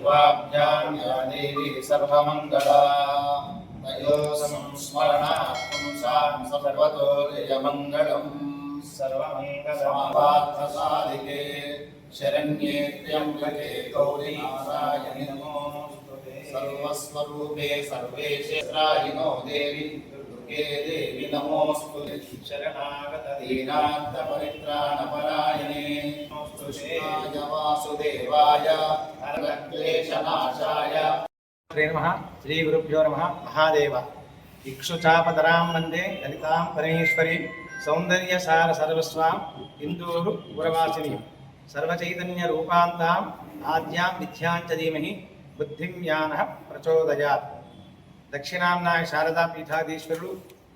सर्वाभ्यां या देवी सर्वमङ्गला तयो संस्मरणात् पुंसां सर्वतो जयमङ्गलम् सर्वमङ्गलमापार्थसाधिके शरण्ये त्र्यम्बके गौरी नारायणि नमोस्तुते सर्वस्वरूपे सर्वेशे नो देवी दुर्गे देवी नमोस्तुते शरणागत दीनार्थ परित्राणपरायणे नमोस्तुते वासुदेवाय हरक्लेशनाशाय श्री नमः श्री गुरुभ्यो नमः महादेव इक्षुचापधरां वन्दे ललितां परमेश्वरीं सौन्दर्यसार सर्वस्वाम् इंदूरु पुरवासिनी सर्वचैतन्य रूपान्ताम् आद्यां विद्यां च धीमहि बुद्धिं ज्ञानः प्रचोदयात् दक्षिणाम्नाय शारदा पीठाधीश्वरुడు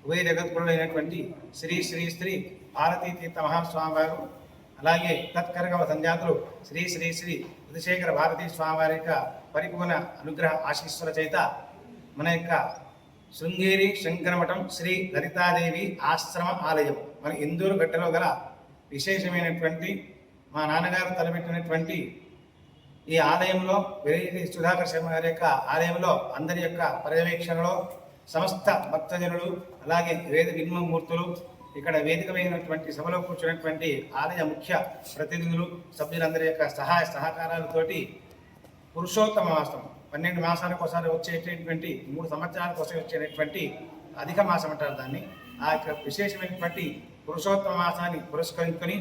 ఉభయ జగద్గురుడైనటువంటి శ్రీ శ్రీ శ్రీ భారతీ తీర్థ మహాస్వామి వారు అలాగే తత్కరగమ సంజాతులు శ్రీ శ్రీ శ్రీ ఉదయశేఖర భారతీ స్వామి వారి యొక్క పరిపూర్ణ అనుగ్రహ ఆశీస్సుల చేత మన యొక్క శృంగేరి శంకరమఠం శ్రీ లలితాదేవి ఆశ్రమ ఆలయం మన ఇందూరు గట్టలో గల విశేషమైనటువంటి మా నాన్నగారు తలపెట్టినటువంటి ఈ ఆలయంలో వెలిగిరి సుధాకర్ శర్మ గారి యొక్క ఆలయంలో అందరి యొక్క పర్యవేక్షణలో సమస్త భక్తజనులు అలాగే వేద విన్మమూర్తులు ఇక్కడ వేదికమైనటువంటి సభలో కూర్చున్నటువంటి ఆలయ ముఖ్య ప్రతినిధులు సభ్యులందరి యొక్క సహాయ సహకారాలతోటి పురుషోత్తమ మాసం 12 మాసాలకు ఒకసారి వచ్చేటటువంటి 3 సంవత్సరాలకు ఒకసారి వచ్చేటటువంటి అధిక మాసం అంటారు దాన్ని. ఆ యొక్క విశేషమైనటువంటి పురుషోత్తమ మాసాన్ని పురస్కరించుకొని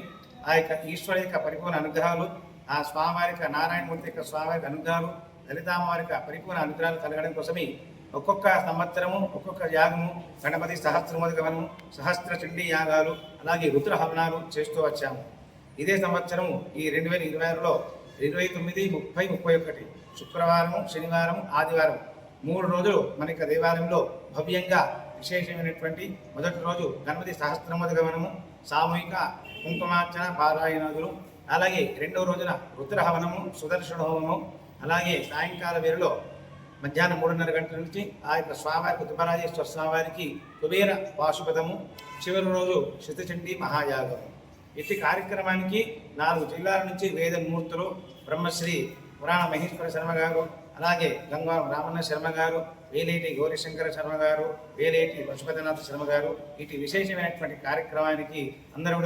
ఆ యొక్క ఈశ్వరు యొక్క పరిపూర్ణ అనుగ్రహాలు, ఆ స్వామివారి యొక్క నారాయణమూర్తి యొక్క స్వామివారి అనుగ్రహాలు, లలితామ్మవారి యొక్క పరిపూర్ణ అనుగ్రహాలు కలగడం కోసమే ఒక్కొక్క సంవత్సరము ఒక్కొక్క యాగము, గణపతి సహస్రమోదకవనము, సహస్ర చండీ యాగాలు, అలాగే రుద్ర హవనాలు చేస్తూ వచ్చాము. ఇదే సంవత్సరము ఈ 2026లో 29, 30, 31 శుక్రవారము, శనివారం, ఆదివారం 3 రోజులు మనకి దేవాలయంలో భవ్యంగా విశేషమైనటువంటి మొదటి రోజు గణపతి సహస్రమోదకవనము, సామూహిక కుంకుమార్చన పారాయణాదులు, అలాగే రెండవ రోజున రుద్రహవనము, సుదర్శన హోమము, అలాగే సాయంకాల వేళలో మధ్యాహ్నం 3:30 గంటల నుంచి ఆ యొక్క స్వామివారికి దుబ్బరాజేశ్వర స్వామివారికి కుబేర పాశుపతము, చివరి రోజు శతచండీ మహాయాగము. ఇట్టి కార్యక్రమానికి 4 జిల్లాల నుంచి వేదమూర్తులు బ్రహ్మశ్రీ పురాణ మహేశ్వర శర్మ గారు, అలాగే గంగారం రామన్న శర్మ గారు, వేలేటి గౌరీశంకర శర్మ గారు, వేలేటి పశుపతినాథ శర్మ గారు ఇటు విశేషమైనటువంటి కార్యక్రమానికి అందరూ,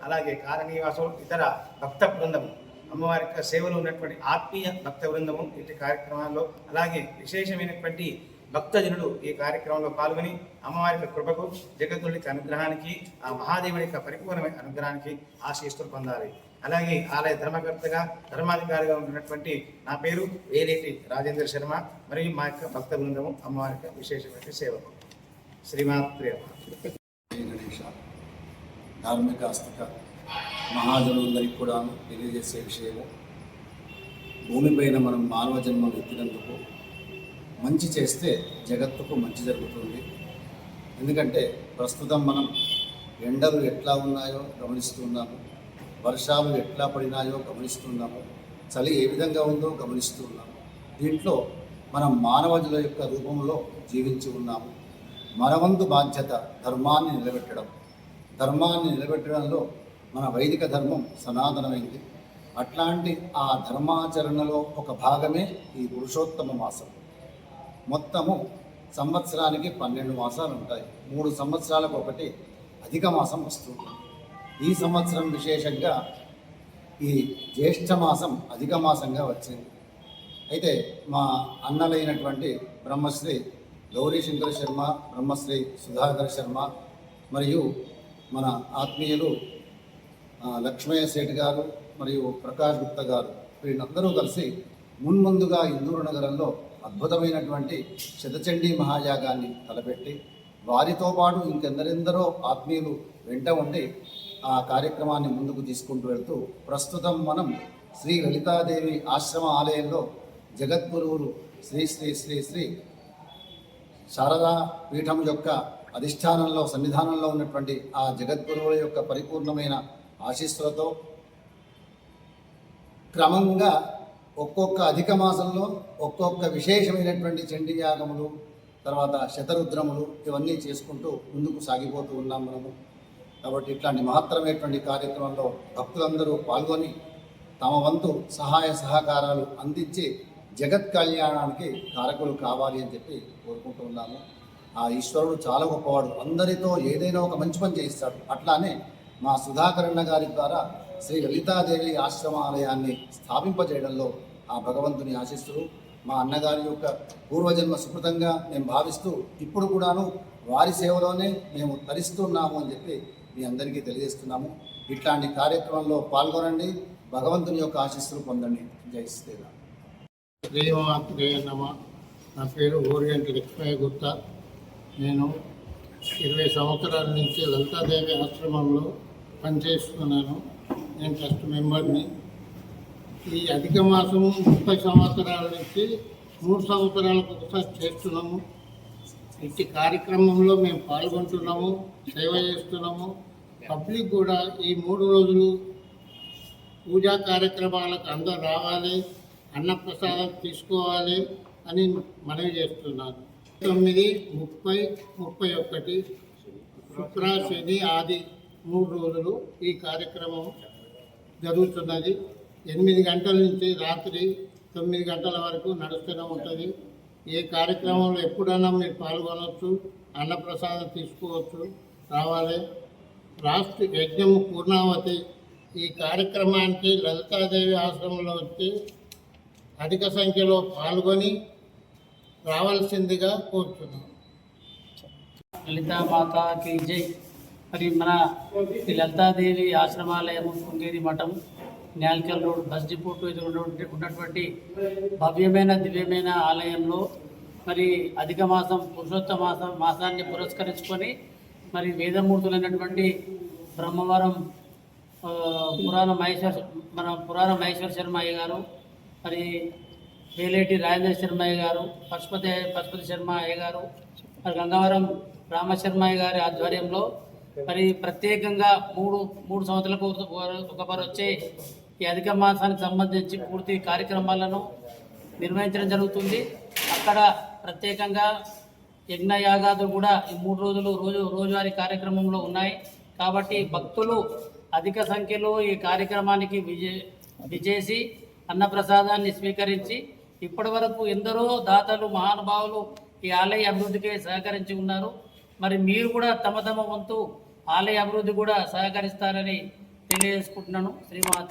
అలాగే కాలనీవాసులు, ఇతర భక్త బృందము, అమ్మవారి యొక్క సేవలు ఉన్నటువంటి ఆత్మీయ భక్త బృందము ఇటు కార్యక్రమాల్లో, అలాగే విశేషమైనటువంటి భక్తజనులు ఈ కార్యక్రమంలో పాల్గొని అమ్మవారి యొక్క కృపకు, జగద్గురుడి అనుగ్రహానికి, ఆ మహాదేవుడి యొక్క పరిపూర్ణమైన అనుగ్రహానికి ఆశీస్సులు పొందాలి. అలాగే ఆలయ ధర్మకర్తగా, ధర్మాధికారిగా ఉంటున్నటువంటి నా పేరు వేలేటి రాజేంద్ర శర్మ మరియు మా యొక్క భక్త బృందము అమ్మవారి యొక్క విశేషమైన సేవలు. శ్రీమాత్రే గణేష ధార్మిక ఆస్తిక మహాజనులందరికీ కూడా తెలియజేసే విషయము, భూమిపైన మనం మానవ జన్మను ఎత్తినందుకు మంచి చేస్తే జగత్తుకు మంచి జరుగుతుంది. ఎందుకంటే ప్రస్తుతం మనం ఎండలు ఎట్లా ఉన్నాయో గమనిస్తున్నాము, వర్షాలు ఎట్లా పడినాయో గమనిస్తున్నాము, చలి ఏ విధంగా ఉందో గమనిస్తున్నాము. దీంట్లో మనం మానవుల యొక్క రూపంలో జీవించి ఉన్నాము. మనవంతు బాధ్యత ధర్మాన్ని నిలబెట్టడం. ధర్మాన్ని నిలబెట్టడంలో మన వైదిక ధర్మం సనాతనమైంది. అట్లాంటి ఆ ధర్మాచరణలో ఒక భాగమే ఈ పురుషోత్తమ మాసం. మొత్తము సంవత్సరానికి 12 మాసాలు ఉంటాయి. 3 సంవత్సరాలకు ఒకటి అధిక మాసం వస్తుంది. ఈ సంవత్సరం విశేషంగా ఈ జ్యేష్ఠ మాసం అధిక మాసంగా వచ్చింది. అయితే మా అన్నలైనటువంటి బ్రహ్మశ్రీ గౌరీశంకర శర్మ, బ్రహ్మశ్రీ సుధాకర్ శర్మ మరియు మన ఆత్మీయులు లక్ష్మయ్య సేఠ్ గారు మరియు ప్రకాష్ గుప్తా గారు వీళ్ళందరూ కలిసి మున్ముందుగా ఇందూరు నగరంలో అద్భుతమైనటువంటి శతచండీ మహాయాగాన్ని తలపెట్టి వారితో పాటు ఇంకెందరెందరో ఆత్మీయులు వెంట ఉండి ఆ కార్యక్రమాన్ని ముందుకు తీసుకుంటూ వెళ్తూ ప్రస్తుతం మనం శ్రీ లలితాదేవి ఆశ్రమ ఆలయంలో జగద్గురువులు శ్రీ శ్రీ శ్రీ శ్రీ శారదా పీఠం యొక్క అధిష్టానంలో సన్నిధానంలో ఉన్నటువంటి ఆ జగద్గురువుల యొక్క పరిపూర్ణమైన ఆశీస్సులతో క్రమంగా ఒక్కొక్క అధిక మాసంలో ఒక్కొక్క విశేషమైనటువంటి చండీ యాగములు, తర్వాత శతరుద్రములు ఇవన్నీ చేసుకుంటూ ముందుకు సాగిపోతూ ఉన్నాం మనము. కాబట్టి ఇట్లాంటి మహత్తరమైనటువంటి కార్యక్రమంలో భక్తులందరూ పాల్గొని తమ వంతు సహాయ సహకారాలు అందించి జగత్ కళ్యాణానికి కారకులు కావాలి అని చెప్పి కోరుకుంటూ ఉన్నాము. ఆ ఈశ్వరుడు చాలా గొప్పవాడు, అందరితో ఏదైనా ఒక మంచి పని చేయిస్తాడు. అట్లానే మా సుధాకరణ గారి ద్వారా శ్రీ లలితాదేవి ఆశ్రమాలయాన్ని స్థాపింపజేయడంలో ఆ భగవంతుని ఆశీస్సులు మా అన్నగారి యొక్క పూర్వజన్మ సుకృతంగా మేము భావిస్తూ ఇప్పుడు కూడాను వారి సేవలోనే మేము తరిస్తున్నాము అని చెప్పి మీ అందరికీ తెలియజేస్తున్నాము. ఇట్లాంటి కార్యక్రమంలో పాల్గొనండి, భగవంతుని యొక్క ఆశీస్సులు పొందండి. జై శ్రీరామ్. శ్రీమాత్రే నమః. నా పేరు ఓరియంట్ లక్ష్మయ్య గుప్తా. నేను 20 సంవత్సరాల నుంచి లలితాదేవి ఆశ్రమంలో పనిచేస్తున్నాను. నేను ట్రస్ట్ మెంబర్ని. ఈ అధిక మాసము 30 సంవత్సరాల నుంచి 3 సంవత్సరాలకు ఒకసారి చేస్తున్నాము. ఇట్టి కార్యక్రమంలో మేము పాల్గొంటున్నాము, సేవ చేస్తున్నాము. పబ్లిక్ కూడా ఈ 3 రోజులు పూజా కార్యక్రమాలకు అందరూ రావాలి, అన్నప్రసాదం తీసుకోవాలి అని మనవి చేస్తున్నాను. 9, 30, 31 శుక్ర, శని, ఆది 3 రోజులు ఈ కార్యక్రమం జరుగుతున్నది. 8 గంటల నుంచి రాత్రి 9 గంటల వరకు నడుస్తూనే ఉంటుంది. ఏ కార్యక్రమంలో ఎప్పుడైనా మీరు పాల్గొనవచ్చు, అన్నప్రసాదం తీసుకోవచ్చు, రావాలి. రాష్ట్ర యజ్ఞము పూర్ణావతి ఈ కార్యక్రమానికి లలితాదేవి ఆశ్రమంలో వచ్చి అధిక సంఖ్యలో పాల్గొని రావాల్సిందిగా కోరుతున్నాం. లలితామాతాకి జై. మరి మన ఈ లలితాదేవి ఆశ్రమాలయం శృంగేరి మఠం న్యాల్కల్ రోడ్ బస్ డిపోట్ ఉన్నటువంటి భవ్యమైన దివ్యమైన ఆలయంలో మరి అధిక మాసం పురుషోత్తమ మాసాన్ని పురస్కరించుకొని మరి వేదమూర్తులైనటువంటి బ్రహ్మవరం పురాణ మహేశ్వర శర్మ అయ్య గారు, మరి వేలేటి రాజేంద్ర శర్మ అయ్య గారు, పశుపతి శర్మ అయ్య గారు, మరి గంగవరం రామశర్మయ్య గారి ఆధ్వర్యంలో మరి ప్రత్యేకంగా మూడు సంవత్సరాలకు ఒకసారి వచ్చే ఈ అధిక మాసానికి సంబంధించి పూర్తి కార్యక్రమాలను నిర్వహించడం జరుగుతుంది. అక్కడ ప్రత్యేకంగా యజ్ఞయాగాదులు కూడా ఈ 3 రోజులు రోజువారీ కార్యక్రమంలో ఉన్నాయి. కాబట్టి భక్తులు అధిక సంఖ్యలో ఈ కార్యక్రమానికి విజేసి అన్నప్రసాదాన్ని స్వీకరించి ఇప్పటి వరకు ఎందరో దాతలు మహానుభావులు ఈ ఆలయ అభివృద్ధికి సహకరించి ఉన్నారు. మరి మీరు కూడా తమ వంతు ఆలయ అభివృద్ధి కూడా సహకరిస్తారని తెలియజేసుకుంటున్నాను. శ్రీమాత